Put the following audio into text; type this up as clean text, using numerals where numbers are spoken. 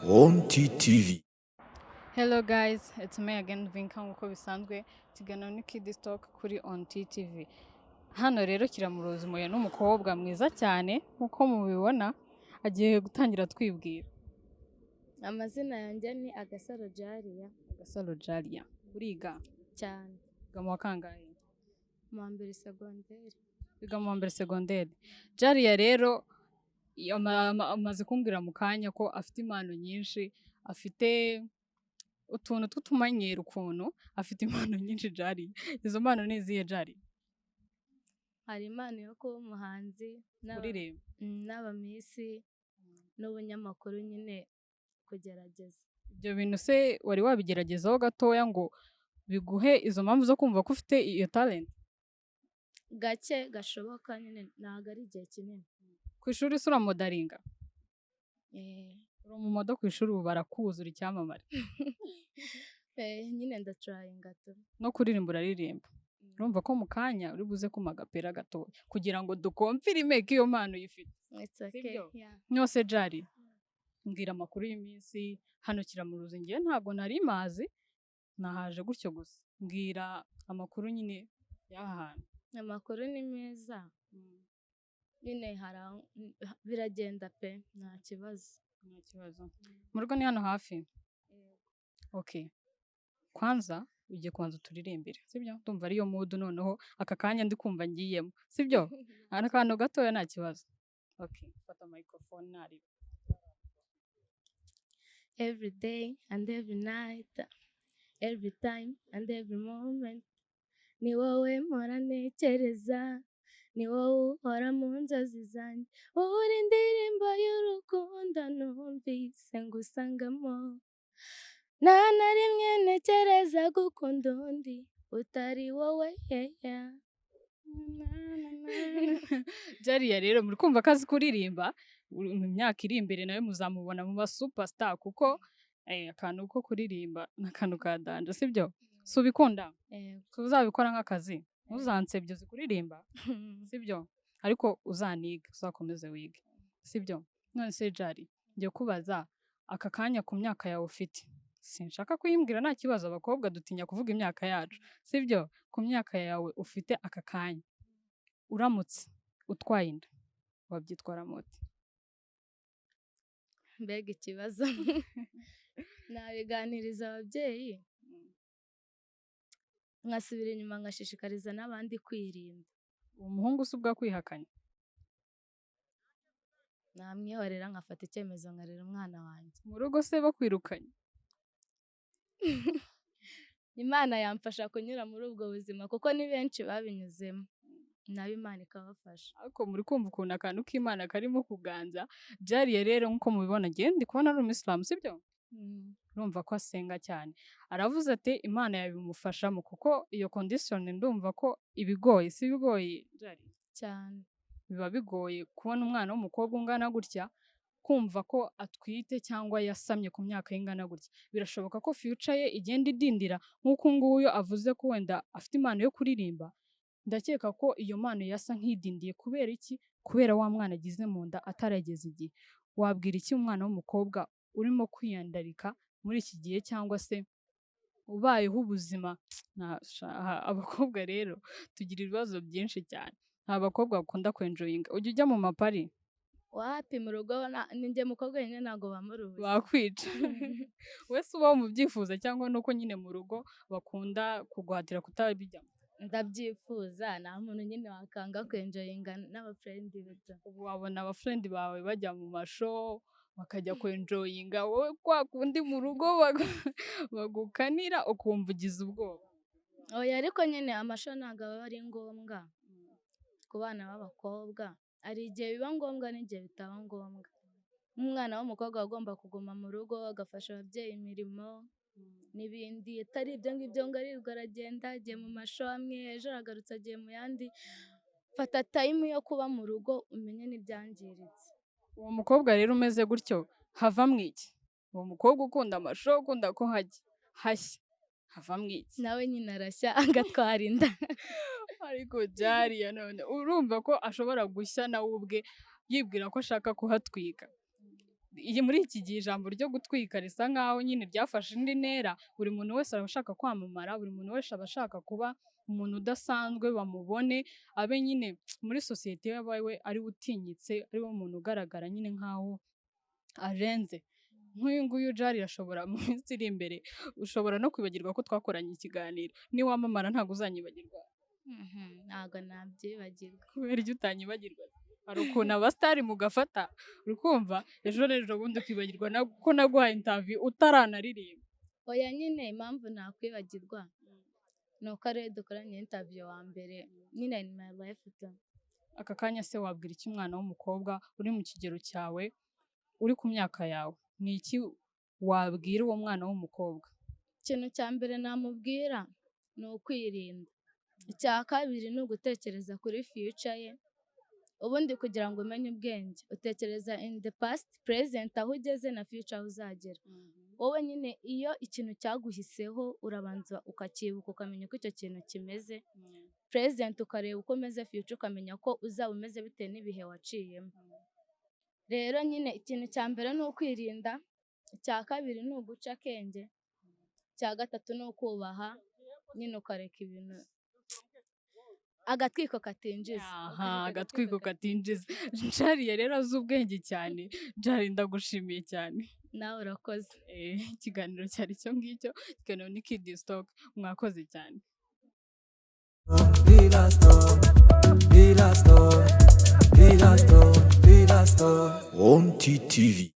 On TTV. Hello guys, it's me again Vinka nkuko bisanzwe kiganiro ni Kids Talk kuri on TTV. Hano rero kiramuroza umuye n'umukobwa mwiza cyane nkuko mubibona agiye gutangira twibwira. Amazina yanjye ni Agasaro Jariya. Agasaro Jariya. Uriga cyane. Biga mu kangahe? Mu wa mbere segonderi. Biga mu wa mbere segonderi. Jariya rero amaze kumbwira mu kanya ko afite impano nyinshi, afite utuntu tw'utumanyera ukuntu, afite impano nyinshi Jariya. Izo mpano ni izihe Jariya? Hari impano yo kuba umuhanzi n'abamisi n'ubunyamakuru nyine kugerageza. Ibyo bintu se wari wabigeragezaho gatoya ngo biguhe izo mpamvu zo kumva ko ufite iyo talent? Gake gashoboka nyine ntago ari igihe kinini. Ku ishuri sura modaringa? Uri umumodo ku ishuri ubu barakuzura icyamamare. Nyine ndatrayinga tu. No kuririmba uraririmba. Urumva ko mu kanya uri buze kuma agapera gatoya kugira ngo dukomfirime ko iyo mpano uyifite. It's okay. Nyose Jari, mbwira amakuru y'iminsi hano kiramuruzi ngiye ntago nari mazi nahaje gutyo gusa. Mbwira amakuru nyine y'ahantu. Amakuru ni meza. Nyine biragenda pe nta kibazo. Mu rugo ni hano hafi? Okay. Kwanza ugiye kubanza turirimbire, sibyo? Ndumva ariyo mood noneho aka kanya ndi kumva ngiyemo, sibyo? Ana kantu gatoya nta kibazo. Okay, fata microphone nari. Every day and every night, every time and every moment, ni wowe mpora ntekereza, ni wowe uhora mu nzozi zanjye, uri indirimbo y'urukundo numvise ngusangamo, nta na rimwe ntekereza gukunda undi utari wowe. Jariya rero muri kumva kazi kuririmba mu myaka iri imbere nawe muzamubona mu ba superstar kuko akantu ko kuririmba n'akantu kadanje, sibyo? So bikunda uzabikora nk'akazi, ntuzanse uzi kuririmba, sibyo? Ariko uzaniga, uzakomeze wige, sibyo? None se Jari ngiye kubaza aka kanya ku myaka yawe ufite, sinshaka kuyimbwira nta kibazo, abakobwa dutinya kuvuga imyaka yacu, sibyo? Ku myaka yawe ufite aka kanya uramutse utwaye inda wabyitwara muti? Mbega ikibazo. Nabiganiriza ababyeyi nkasubira inyuma ngashishikariza n'abandi kwirinda. Uwo muhungu se ubwa kwihakanye? Namwihorera nkafata icyemezo nkarera umwana wanjye. Mu rugo se bakwirukanye? Imana yamfasha kunyura muri ubwo buzima kuko ni benshi babinyuzemo, nabo Imana ikabafasha. Ariko muri kumva ukuntu akantu k'Imana karimo kuganza. Jariya rero nkuko mubibona ndi kubona ari umuyisilamu, sibyo? Urumva ko asenga cyane. Aravuze ati Imana yabimufashamo kuko iyo condition ndumva ko ibigoye, si bigoye Jari? Cyane. Biba bigoye kubona umwana w'umukobwa ungana gutya, kumva ko atwite cyangwa yasamye ku myaka y'ingana gutya. Birashoboka ko future ye igenda idindira nk'uko nguyo avuze ko wenda afite impano yo kuririmba. Ndakeka ko iyo mpano yasa nk'idindiye kubera iki? Kubera wa mwana agize mu nda atarageze igihe. Wabwira iki umwana w'umukobwa urimo kwiyandarika muri iki gihe cyangwa se ubayeho ubuzima? Abakobwa rero tugira ibibazo byinshi cyane. Nta bakobwa bakunda kwenjoyinga. Ujya ujya mu mapari? Wapi mu rugo ninjye mukobwa nyine ntago bamuruhuza. Bakwica. Wese ubaho mu byifuza cyangwa nuko nyine mu rugo bakunda kuguhatira kutabijyamo? Ndabyifuza, nta muntu nyine wakanga kwenjoyinga n'abafrendi bita. Ubu wabona abafrendi bawe bajya mu mashow bakajya kwenjoyinga, wowe kwa kundi mu rugo bagukanira ukumva ugize ubwoba. Oya ariko nyine amashow ntago aba ari ngombwa ku bana b'abakobwa. Hari igihe biba ngombwa n'igihe bitaba ngombwa. Umwana w'umukobwa agomba kuguma mu rugo agafasha ababyeyi imirimo n'ibindi, atari ibyo ngibyo ngo arirwa aragenda agiye mu mashow amwe, ejo aragarutse agiye mu yandi. Fata time yo kuba mu rugo umenye n'ibyangiritse. Uwo mukobwa rero umeze gutyo havamwe iki? Uwo mukobwa ukunda amashow, ukunda ko hashya havamo iki nawe nyine arashya agatwara inda. ariko jariya none urumva ko ashobora gushya nawe ubwe yibwira ko ashaka kuhatwika. Iyi muri iki gihe ijambo ryo gutwika risa nkaho nyine ryafashe indi ntera, buri muntu wese aba ashaka kwamamara, buri muntu wese aba ashaka kuba umuntu udasanzwe bamubone, abe nyine muri sosiyete we ari we utinyitse, ari we muntu ugaragara nyine nkaho arenze. Nk'uyu nguyu Jari ashobora mu minsi iri imbere ushobora no kwibagirwa ko twakoranye ikiganiro, niwamamara ntabwo uzanyibagirwa. Ntabwo nabyibagirwa. Kubera ibyo utanyibagirwa, hari ukuntu abasitari mugafata urukumva ejo n'ejo bundi ukibagirwa ko naguhaye interview utaranaririmba. Oya nyine impamvu nakwibagirwa ni uko ariwe dukoranye interview wa mbere nyine in my life. Aka kanya se wabwira iki umwana w'umukobwa uri mu kigero cyawe, uri ku myaka yawe, ni iki wabwira uwo mwana w'umukobwa? Ikintu cya mbere namubwira ni ukwirinda. Icya kabiri ni ugutekereza kuri future ye. Ubundi kugira ngo umenye ubwenge utekereza in the past, present aho ugeze na future aho uzagera. Wowe nyine iyo ikintu cyaguhiseho urabanza ukakibuka ukamenya uko icyo kintu kimeze, present ukareba uko umeze, future ukamenya ko uzaba umeze bitewe n'ibihe waciyemo. Rero nyine ikintu cya mbere ni ukwirinda, icya kabiri ni uguca akenge, icya gatatu ni ukubaha, nyine ukareka ibintu agatwiko katinjiza. Agatwiko katinjiza. Jariya rero azi ubwenge cyane. Jari ndagushimiye cyane. Nawe urakoze. Ikiganiro cyari cyo ngicyo, ikiganiro ni Kid Stock, mwakoze cyane. On TTV.